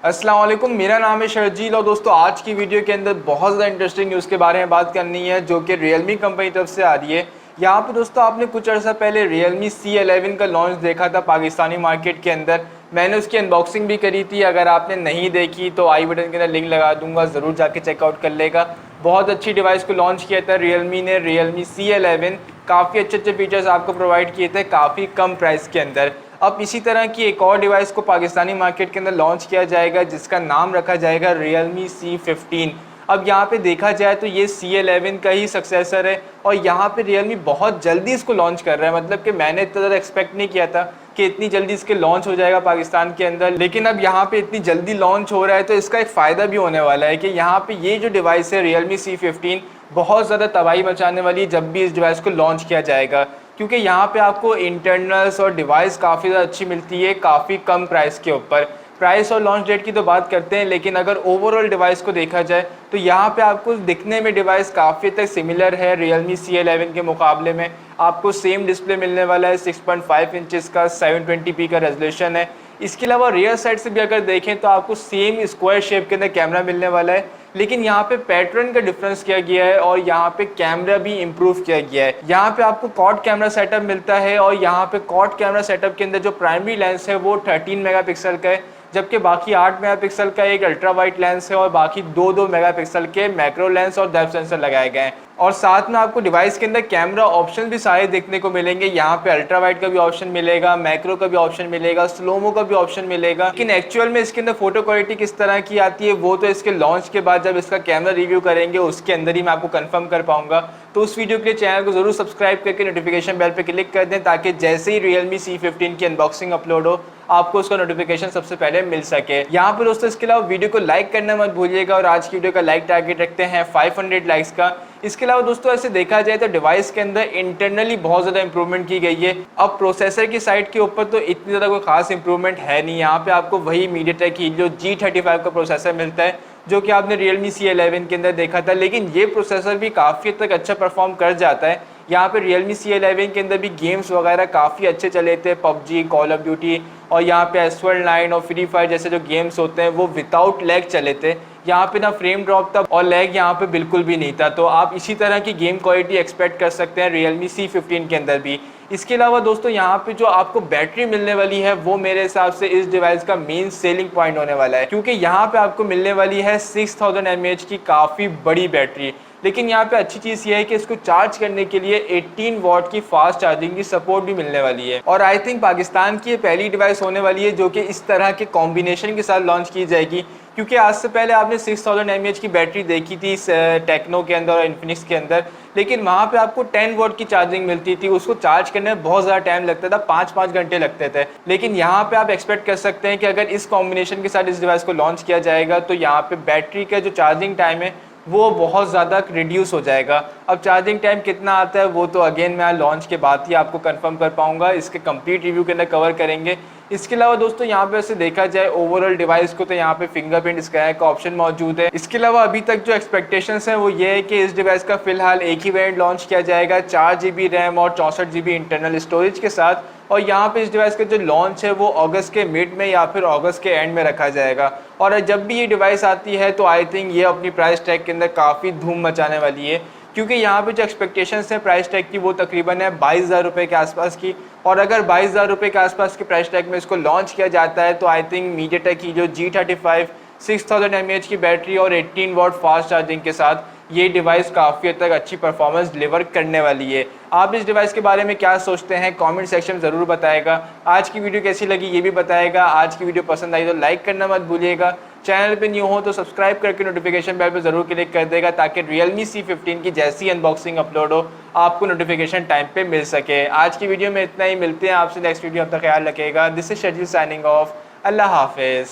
अस्सलाम वालेकुम, मेरा नाम है शर्जील और दोस्तों आज की वीडियो के अंदर बहुत ज़्यादा इंटरेस्टिंग न्यूज़ के बारे में बात करनी है जो कि Realme कंपनी तरफ से आ रही है। यहाँ पे दोस्तों आपने कुछ अर्सा पहले Realme C11 का लॉन्च देखा था पाकिस्तानी मार्केट के अंदर। मैंने उसकी अनबॉक्सिंग भी करी थी। अगर आपने नहीं देखी तो आई बटन के अंदर लिंक लगा दूंगा, ज़रूर जाके चेकआउट कर लेगा। बहुत अच्छी डिवाइस को लॉन्च किया था Realme ने। Realme C11 काफ़ी अच्छे अच्छे फीचर्स आपको प्रोवाइड किए थे काफ़ी कम प्राइस के अंदर। अब इसी तरह की एक और डिवाइस को पाकिस्तानी मार्केट के अंदर लॉन्च किया जाएगा जिसका नाम रखा जाएगा Realme C15। अब यहाँ पे देखा जाए तो ये C11 का ही सक्सेसर है और यहाँ पे Realme बहुत जल्दी इसको लॉन्च कर रहा है। मतलब कि मैंने इतना ज़्यादा एक्सपेक्ट नहीं किया था कि इतनी जल्दी इसके लॉन्च हो जाएगा पाकिस्तान के अंदर, लेकिन अब यहाँ पे इतनी जल्दी लॉन्च हो रहा है तो इसका एक फ़ायदा भी होने वाला है कि यहाँ पे ये जो डिवाइस है Realme C15 बहुत ज़्यादा तबाही मचाने वाली है जब भी इस डिवाइस को लॉन्च किया जाएगा, क्योंकि यहाँ पे आपको इंटरनल्स और डिवाइस काफ़ी ज़्यादा अच्छी मिलती है काफ़ी कम प्राइस के ऊपर। प्राइस और लॉन्च डेट की तो बात करते हैं, लेकिन अगर ओवरऑल डिवाइस को देखा जाए तो यहाँ पे आपको दिखने में डिवाइस काफ़ी तक सिमिलर है Realme C11 के मुकाबले में। आपको सेम डिस्प्ले मिलने वाला है, 6.5 इंचज़ का 720p का रेजोल्यूशन है। इसके अलावा रियर साइड से भी अगर देखें तो आपको सेम स्क्वायर शेप के अंदर कैमरा मिलने वाला है, लेकिन यहाँ पे पैटर्न का डिफरेंस किया गया है और यहाँ पे कैमरा भी इम्प्रूव किया गया है। यहाँ पे आपको क्वाड कैमरा सेटअप मिलता है और यहाँ पे क्वाड कैमरा सेटअप के अंदर जो प्राइमरी लेंस है वो 13 मेगापिक्सल का है, जबकि बाकी 8 मेगापिक्सल का एक अल्ट्रा वाइड लेंस है और बाकी 2 मेगापिक्सल के मैक्रो लेंस और डेप्थ सेंसर लगाए गए हैं। और साथ में आपको डिवाइस के अंदर कैमरा ऑप्शन भी सारे देखने को मिलेंगे। यहाँ पे अल्ट्रा वाइड का भी ऑप्शन मिलेगा, मैक्रो का भी ऑप्शन मिलेगा, स्लोमो का भी ऑप्शन मिलेगा। लेकिन एक्चुअल में इसके अंदर फोटो क्वालिटी किस तरह की आती है वो तो इसके लॉन्च के बाद जब इसका कैमरा रिव्यू करेंगे उसके अंदर ही मैं आपको कंफर्म कर पाऊंगा। तो उस वीडियो के लिए चैनल को जरूर सब्सक्राइब करके नोटिफिकेशन बेल पे क्लिक कर दें ताकि जैसे ही Realme C15 की अनबॉक्सिंग अपलोड हो आपको उसका नोटिफिकेशन सबसे पहले मिल सके। यहाँ पर दोस्तों इसके अलावा वीडियो को लाइक करना मत भूलिएगा और आज की वीडियो का लाइक टारगेट रखते हैं 500 लाइक्स का। इसके अलावा दोस्तों ऐसे देखा जाए तो डिवाइस के अंदर इंटरनली बहुत ज़्यादा इंप्रूवमेंट की गई है। अब प्रोसेसर की साइड के ऊपर तो इतनी ज़्यादा कोई खास इंप्रूवमेंट है नहीं। यहाँ पे आपको वही MediaTek Helio G35 का प्रोसेसर मिलता है जो कि आपने Realme C11 के अंदर देखा था, लेकिन ये प्रोसेसर भी काफ़ी तक अच्छा परफॉर्म कर जाता है। यहाँ पे Realme C11 के अंदर भी गेम्स वगैरह काफ़ी अच्छे चले थे, PUBG, कॉल ऑफ ड्यूटी और यहाँ पे S9 और फ्री फायर जैसे जो गेम्स होते हैं वो विदाउट लैग चले थे। यहाँ पे ना फ्रेम ड्रॉप था और लैग यहाँ पे बिल्कुल भी नहीं था। तो आप इसी तरह की गेम क्वालिटी एक्सपेक्ट कर सकते हैं Realme C15 के अंदर भी। इसके अलावा दोस्तों यहाँ पे जो आपको बैटरी मिलने वाली है वो मेरे हिसाब से इस डिवाइस का मेन सेलिंग पॉइंट होने वाला है, क्योंकि यहाँ पे आपको मिलने वाली है 6000 mAh की काफ़ी बड़ी बैटरी। लेकिन यहाँ पे अच्छी चीज़ ये है कि इसको चार्ज करने के लिए 18 वॉट की फास्ट चार्जिंग की सपोर्ट भी मिलने वाली है। और आई थिंक पाकिस्तान की ये पहली डिवाइस होने वाली है जो कि इस तरह के कॉम्बिनेशन के साथ लॉन्च की जाएगी, क्योंकि आज से पहले आपने 6000 mAh की बैटरी देखी थी टेक्नो के अंदर और इन्फिनिक्स के अंदर, लेकिन वहाँ पे आपको 10 वॉट की चार्जिंग मिलती थी। उसको चार्ज करने में बहुत ज़्यादा टाइम लगता था, 5-5 घंटे लगते थे। लेकिन यहाँ पे आप एक्सपेक्ट कर सकते हैं कि अगर इस कॉम्बिनेशन के साथ इस डिवाइस को लॉन्च किया जाएगा तो यहाँ पे बैटरी का जो चार्जिंग टाइम है वो बहुत ज़्यादा रिड्यूस हो जाएगा। अब चार्जिंग टाइम कितना आता है वो तो अगेन मैं लॉन्च के बाद ही आपको कंफर्म कर पाऊंगा, इसके कंप्लीट रिव्यू के अंदर कवर करेंगे। इसके अलावा दोस्तों यहाँ पे ऐसे देखा जाए ओवरऑल डिवाइस को तो यहाँ पे फिंगरप्रिंट स्कैनर का ऑप्शन मौजूद है। इसके अलावा अभी तक जो एक्सपेक्टेशंस हैं वो ये है कि इस डिवाइस का फिलहाल एक ही वेरिएंट लॉन्च किया जाएगा 4GB रैम और 64GB इंटरनल स्टोरेज के साथ, और यहाँ पे इस डिवाइस का जो लॉन्च है वो अगस्त के मिड में या फिर अगस्त के एंड में रखा जाएगा। और जब भी ये डिवाइस आती है तो आई थिंक ये अपनी प्राइस टैग के अंदर काफ़ी धूम मचाने वाली है, क्योंकि यहाँ पे जो एक्सपेक्टेशंस है प्राइस टैग की वो तकरीबन है 22,000 रुपये के आसपास की। और अगर 22,000 रुपये के आसपास के प्राइस टैग में इसको लॉन्च किया जाता है तो I think MediaTek Helio G35 6000 mAh की बैटरी और 18 वॉट फास्ट चार्जिंग के साथ ये डिवाइस काफ़ी हद तक अच्छी परफॉर्मेंस डिलीवर करने वाली है। आप इस डिवाइस के बारे में क्या सोचते हैं कमेंट सेक्शन में ज़रूर बताएगा। आज की वीडियो कैसी लगी ये भी बताएगा। आज की वीडियो पसंद आई तो लाइक करना मत भूलिएगा। चैनल पे न्यू हो तो सब्सक्राइब करके नोटिफिकेशन बेल पे ज़रूर क्लिक कर देगा ताकि Realme C15 की जैसी अनबॉक्सिंग अपलोड हो आपको नोटिफिकेशन टाइम पे मिल सके। आज की वीडियो में इतना ही, मिलते हैं आपसे नेक्स्ट वीडियो। अपना ख्याल रखिएगा। This is Sharjeel signing off. अल्लाह हाफिज़।